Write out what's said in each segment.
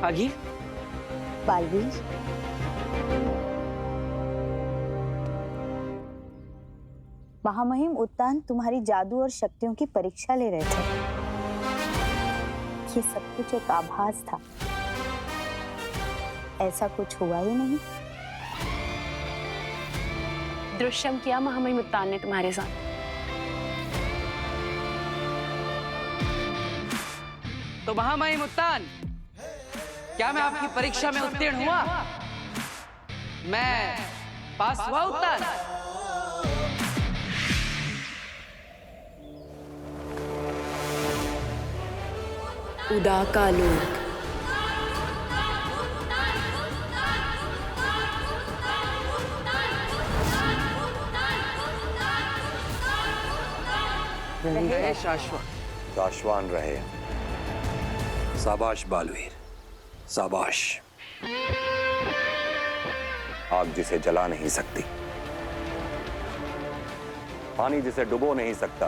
आगी बालवीर, महामहिम उत्तान तुम्हारी जादू और शक्तियों की परीक्षा ले रहे थे। ये सब कुछ एक आभास था, ऐसा कुछ हुआ ही नहीं। दुष्यम किया महामहिम उत्तान ने तुम्हारे साथ। तो महामहिम उत्तान, क्या मैं आपकी परीक्षा में उत्तीर्ण हुआ? मैं पास हुआ उत्तान? उदाकालोक। रहे शाश्वत। शाश्वान रहे। शाबाश बालवीर, शाबाश। आग जिसे जला नहीं सकती, पानी जिसे डुबो नहीं सकता,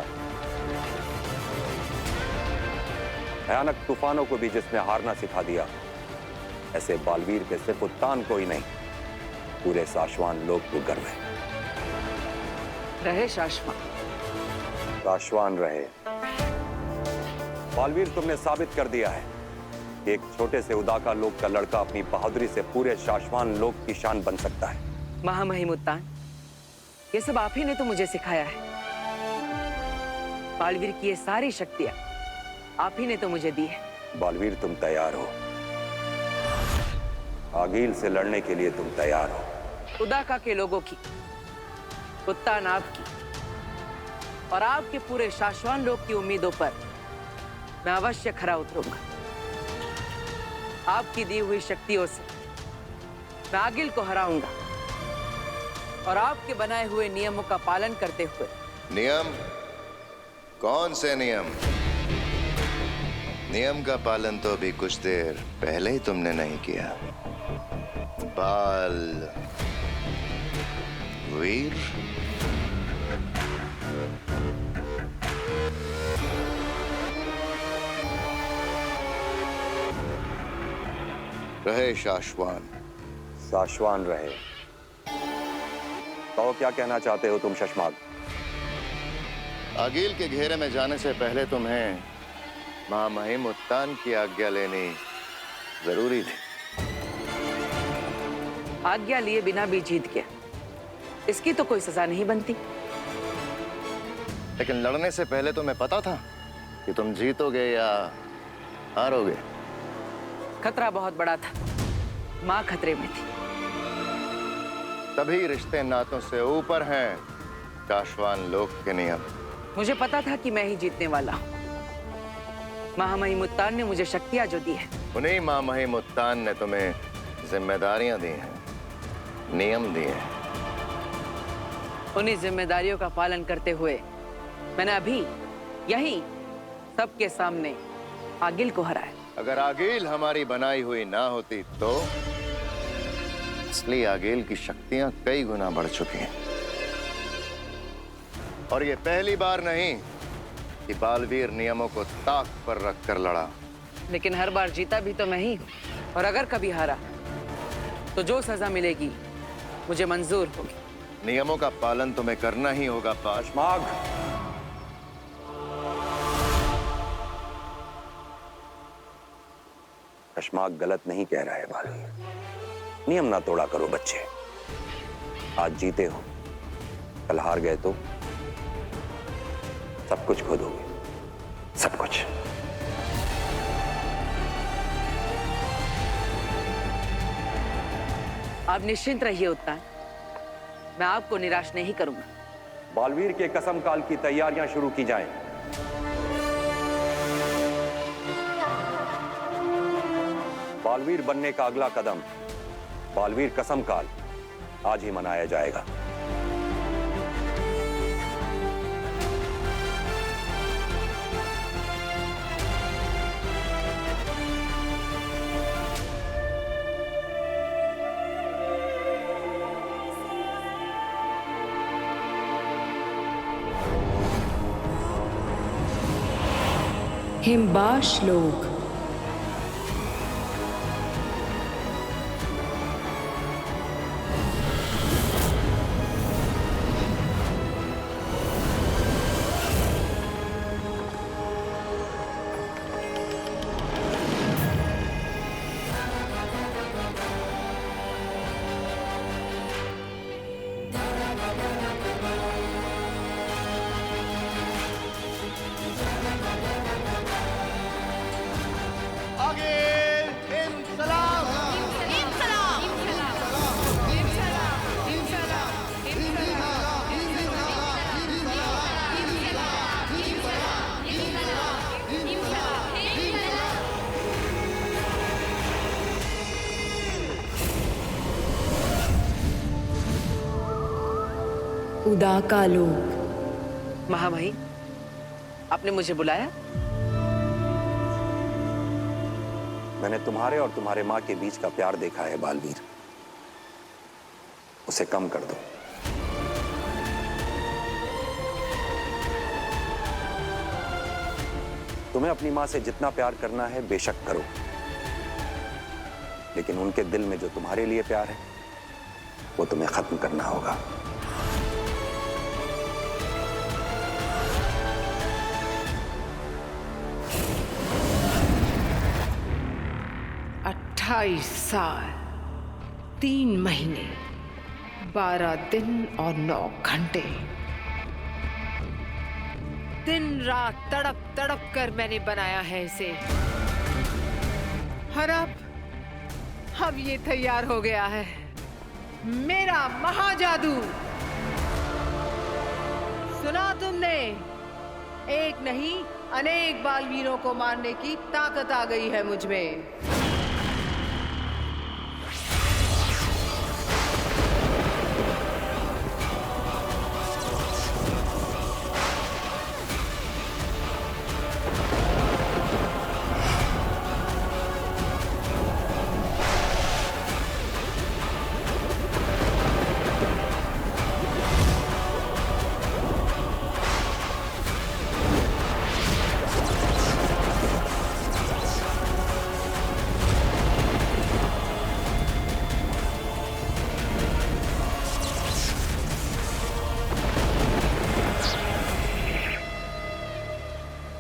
भयानक तूफानों को भी जिसने हारना सिखा दिया, ऐसे बालवीर के सिर्फ उत्तान को ही नहीं, पूरे शाश्वान लोक को गर्व है। रहे शाश्वत। शाश्वान रहे। बालवीर, तुमने साबित कर दिया है कि एक छोटे से उदाका लोक का लड़का अपनी बहादुरी से पूरे शाश्वान लोक की शान बन सकता है। महामहिम उत्तान, ये सब आप ही ने तो मुझे सिखाया है। बालवीर की ये सारी शक्तियां आप ही ने तो मुझे दी है। बालवीर, तुम तैयार हो? आगील से लड़ने के लिए तुम तैयार हो? उदाका के लोगों की, उत्तान आपकी और आपके पूरे शाश्वान लोक की उम्मीदों पर मैं अवश्य खरा उतरूंगा। आपकी दी हुई शक्तियों से मैं आगिल को हराऊंगा और आपके बनाए हुए नियमों का पालन करते हुए। नियम? कौन से नियम? नियम का पालन तो अभी कुछ देर पहले ही तुमने नहीं किया। बाल वीर, रहे शाश्वान। शाश्वान रहे। तो क्या कहना चाहते हो तुम शशमाग? आगील के घेरे में जाने से पहले तुम्हें महामहिम उत्तान की आज्ञा लेनी जरूरी थी। आज्ञा लिए बिना भी जीत गया, इसकी तो कोई सजा नहीं बनती। लेकिन लड़ने से पहले तुम्हें पता था कि तुम जीतोगे या हारोगे? खतरा बहुत बड़ा था, माँ खतरे में थी। तभी रिश्ते नातों से ऊपर हैं शाश्वान लोक के नियम। मुझे पता था कि मैं ही जीतने वाला हूँ। महामहिम उत्तान ने मुझे शक्तियां जो दी है, उन्हीं महामहिम उत्तान ने तुम्हें जिम्मेदारियां दी हैं, नियम दिए हैं। उन्हीं जिम्मेदारियों का पालन करते हुए मैंने अभी यही सबके सामने आगिल को हराया। अगर आगील हमारी बनाई हुई ना होती तो असली आगील की शक्तियां कई गुना बढ़ चुकी हैं। और ये पहली बार नहीं कि बालवीर नियमों को ताक पर रखकर लड़ा। लेकिन हर बार जीता भी तो मैं ही हूँ, और अगर कभी हारा तो जो सजा मिलेगी मुझे मंजूर होगी। नियमों का पालन तुम्हें करना ही होगा पाश। शशमाग, शशमाग गलत नहीं कह रहा है बालवीर। नियम ना तोड़ा करो बच्चे। आज जीते हो, कल हार गए तो सब कुछ खो दोगे, सब कुछ। आप निश्चिंत रहिए उत्तान, मैं आपको निराश नहीं करूंगा। बालवीर के कसम काल की तैयारियां शुरू की जाएं। बालवीर बनने का अगला कदम, बालवीर कसम काल, आज ही मनाया जाएगा। हिमबाश लोक। उदा का लोक। महामहिम, आपने मुझे बुलाया? मैंने तुम्हारे और तुम्हारे माँ के बीच का प्यार देखा है बालवीर, उसे कम कर दो। तुम्हें अपनी माँ से जितना प्यार करना है बेशक करो, लेकिन उनके दिल में जो तुम्हारे लिए प्यार है वो तुम्हें खत्म करना होगा। अट्ठाईस साल 3 महीने 12 दिन और 9 घंटे, दिन रात तड़प तड़प कर मैंने बनाया है इसे, और अब ये तैयार हो गया है, मेरा महाजादू। सुना तुमने? एक नहीं अनेक बालवीरों को मारने की ताकत आ गई है मुझ में।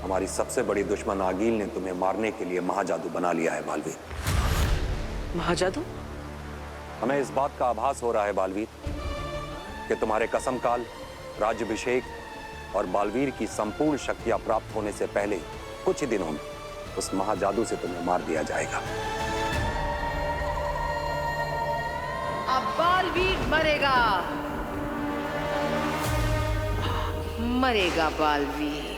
हमारी सबसे बड़ी दुश्मन आगील ने तुम्हें मारने के लिए महाजादू बना लिया है बालवीर। महाजादू? हमें इस बात का आभास हो रहा है बालवीर कि तुम्हारे कसमकाल, राज्याभिषेक और बालवीर की संपूर्ण शक्तियां प्राप्त होने से पहले कुछ ही दिनों में उस महाजादू से तुम्हें मार दिया जाएगा। अब बालवीर मरेगा, मरेगा बालवीर।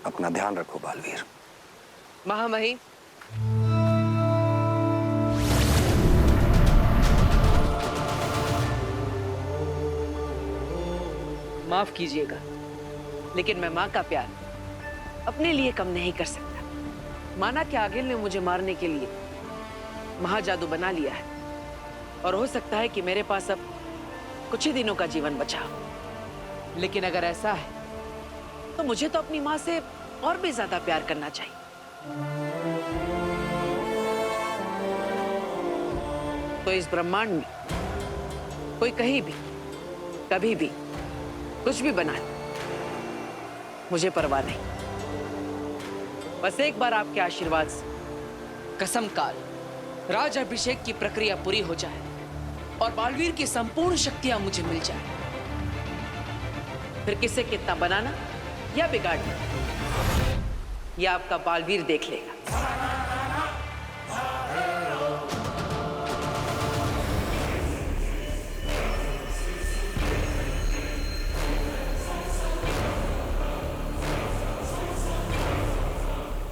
अपना ध्यान रखो बालवीर। महामहिम, माफ कीजिएगा, लेकिन मैं माँ का प्यार अपने लिए कम नहीं कर सकता। माना कि आगिल ने मुझे मारने के लिए महाजादू बना लिया है, और हो सकता है कि मेरे पास अब कुछ ही दिनों का जीवन बचा हो। लेकिन अगर ऐसा है तो मुझे तो अपनी माँ से और भी ज्यादा प्यार करना चाहिए। तो इस ब्रह्मांड में कोई कहीं भी, कभी भी, कुछ भी बना ले, मुझे परवाह नहीं। बस एक बार आपके आशीर्वाद से कसम काल, राज्याभिषेक की प्रक्रिया पूरी हो जाए और बालवीर की संपूर्ण शक्तियां मुझे मिल जाए, फिर किसे कितना बनाना या बिगाड़ना, यह आपका बालवीर देख लेगा।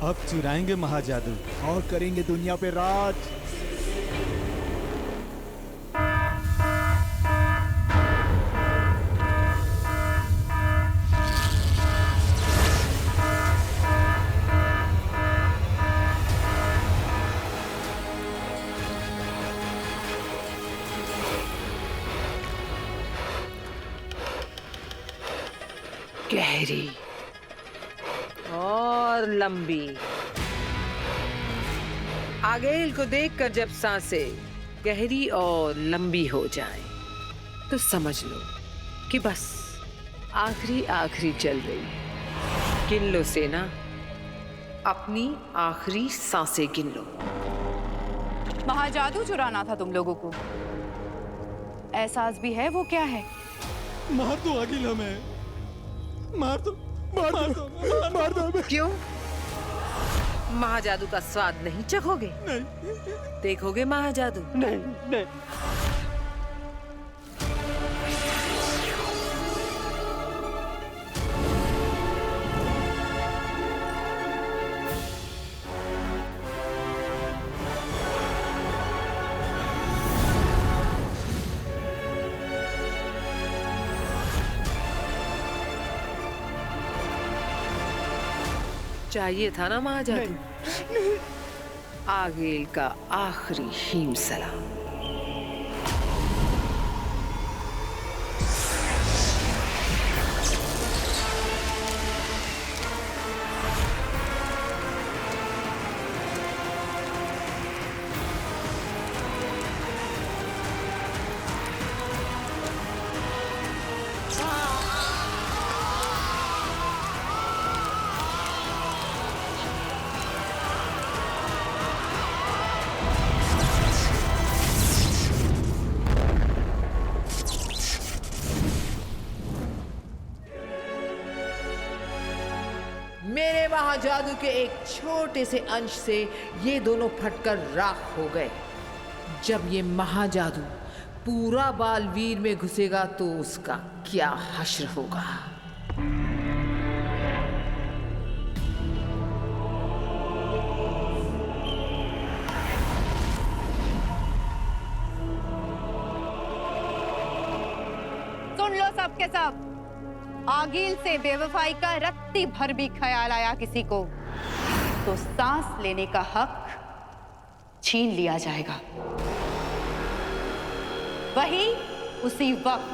अब चुराएंगे महाजादू और करेंगे दुनिया पे राज। गहरी और लंबी। आगेल को देखकर जब सांसें गहरी और लंबी हो जाए तो समझ लो कि बस आखिरी आखिरी चल रही है। गिन लो सेना, अपनी आखिरी सांसें गिन लो। महाजादू चुराना था तुम लोगों को। एहसास भी है वो क्या है? मार दो आगिल हमें, मार दो, मार दो, मार दो हमें। क्यों? महाजादू का स्वाद नहीं चखोगे? नहीं, देखोगे महाजादू? नहीं, नहीं। चाहिए था ना महाजादू? आगेल का आखिरी हीम सलाम। मेरे महाजादू के एक छोटे से अंश से ये दोनों फटकर राख हो गए। जब ये महाजादू पूरा बालवीर में घुसेगा तो उसका क्या हश्र होगा। सुन लो सब के सब, आगिल से बेवफाई का रत्ती भर भी ख्याल आया किसी को तो सांस लेने का हक छीन लिया जाएगा। वही उसी वक्त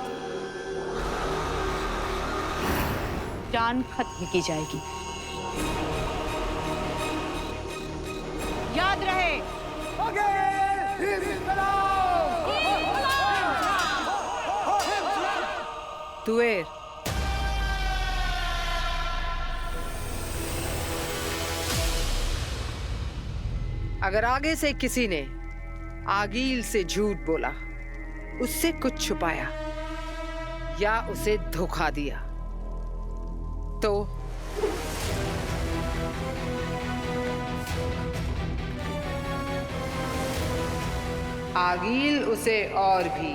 जान खत्म की जाएगी। याद रहे, तुएर, अगर आगे से किसी ने आगील से झूठ बोला, उससे कुछ छुपाया या उसे धोखा दिया तो आगील उसे और भी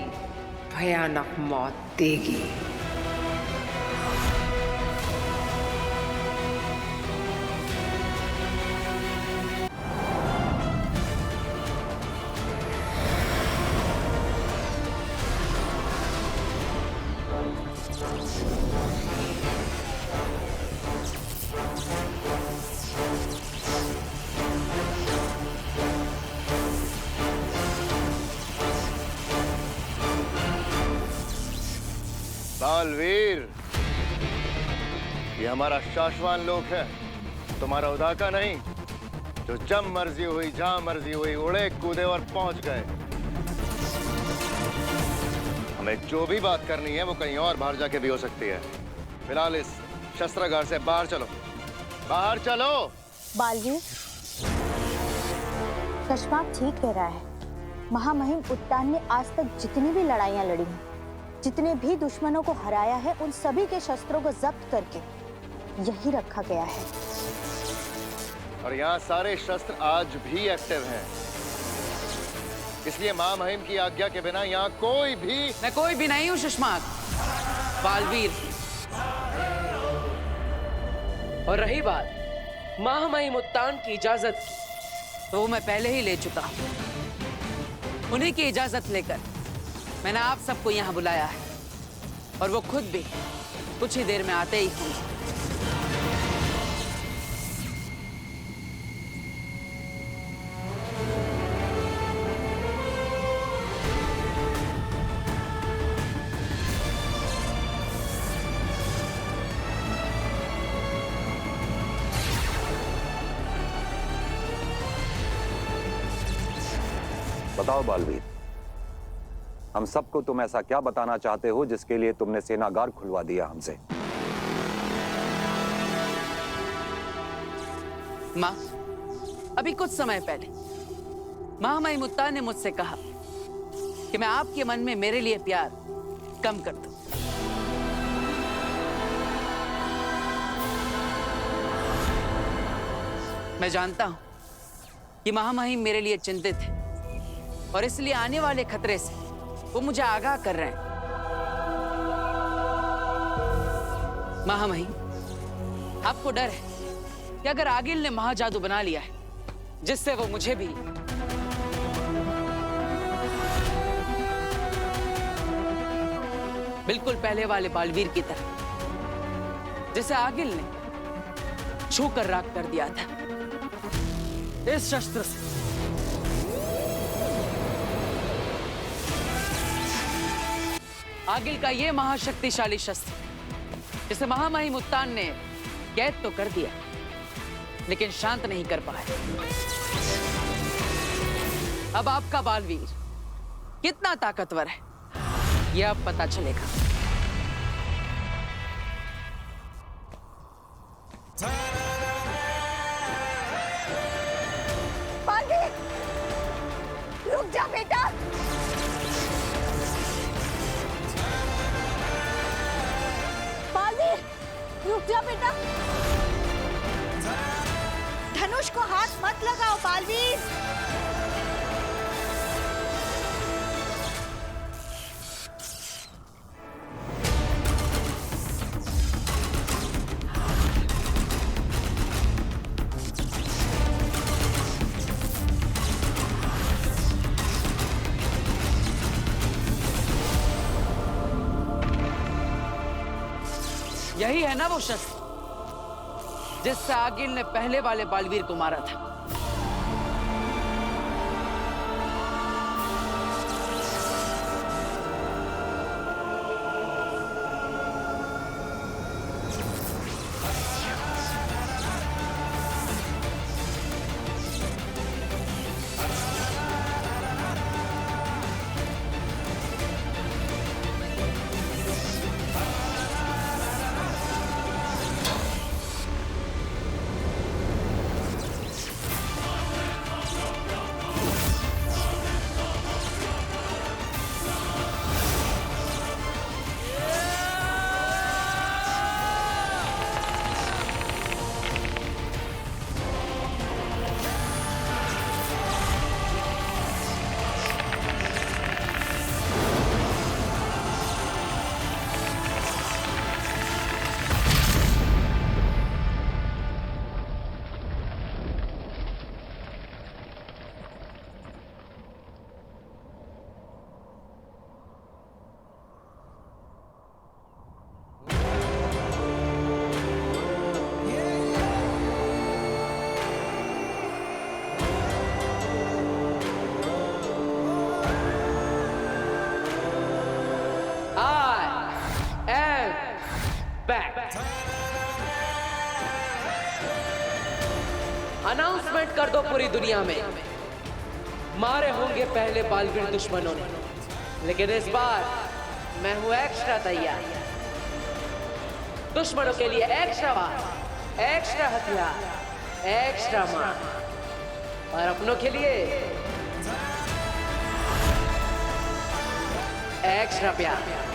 भयानक मौत देगी। बालवीर, ये हमारा शाश्वान लोक है, तुम्हारा उदा का नहीं, जो जब मर्जी हुई जहां मर्जी हुई उड़े कूदे और पहुंच गए। हमें जो भी बात करनी है वो कहीं और बाहर जाके भी हो सकती है। फिलहाल इस शस्त्रागार से बाहर चलो, बाहर चलो। बालवीर, कश्माप ठीक कह रहा है। महामहिम उत्तान ने आज तक जितनी भी लड़ाइयां लड़ी हैं, जितने भी दुश्मनों को हराया है, उन सभी के शस्त्रों को जब्त करके यही रखा गया है। और यहाँ सारे शस्त्र आज भी एक्टिव हैं। इसलिए महामहिम की आज्ञा के बिना यहाँ कोई भी। मैं कोई भी नहीं हूं सुषमा, बालवीर। और रही बात महामहिम उत्तान की इजाजत की, तो वो मैं पहले ही ले चुका। उन्हीं की इजाजत लेकर मैंने आप सबको यहाँ बुलाया है और वो खुद भी कुछ ही देर में आते ही होंगे। बताओ बालवीर, हम सबको तुम ऐसा क्या बताना चाहते हो जिसके लिए तुमने सेनागार खुलवा दिया हमसे? माँ, अभी कुछ समय पहले महामहिम उत्तान ने मुझसे कहा कि मैं आपके मन में मेरे लिए प्यार कम कर दूं। मैं जानता हूं कि महामहिम मेरे लिए चिंतित है और इसलिए आने वाले खतरे से वो मुझे आगाह कर रहे हैं। महामहिम, आपको डर है कि अगर आगिल ने महाजादू बना लिया है जिससे वो मुझे भी बिल्कुल पहले वाले बालवीर की तरह, जिसे आगिल ने छूकर राख कर दिया था, इस शस्त्र से आगिल का यह महाशक्तिशाली शस्त्र जिसे महामहिम उत्तान ने कैद तो कर दिया लेकिन शांत नहीं कर पाए। अब आपका बालवीर कितना ताकतवर है यह अब पता चलेगा। बालवीर, रुक जा बेटा। बालवीर, रुक जा बेटा। धनुष को हाथ मत लगाओ बालवीर। यही है ना वो शस्त्र जिससे आगिल ने पहले वाले बालवीर को मारा था। अनाउंसमेंट कर दो पूरी दुनिया में, मारे होंगे पहले बालवीर दुश्मनों ने, लेकिन इस बार मैं हूं एक्स्ट्रा तैयार। दुश्मनों के लिए एक्स्ट्रा वार, एक्स्ट्रा हथियार, एक्स्ट्रा मार, और अपनों के लिए एक्स्ट्रा प्यार।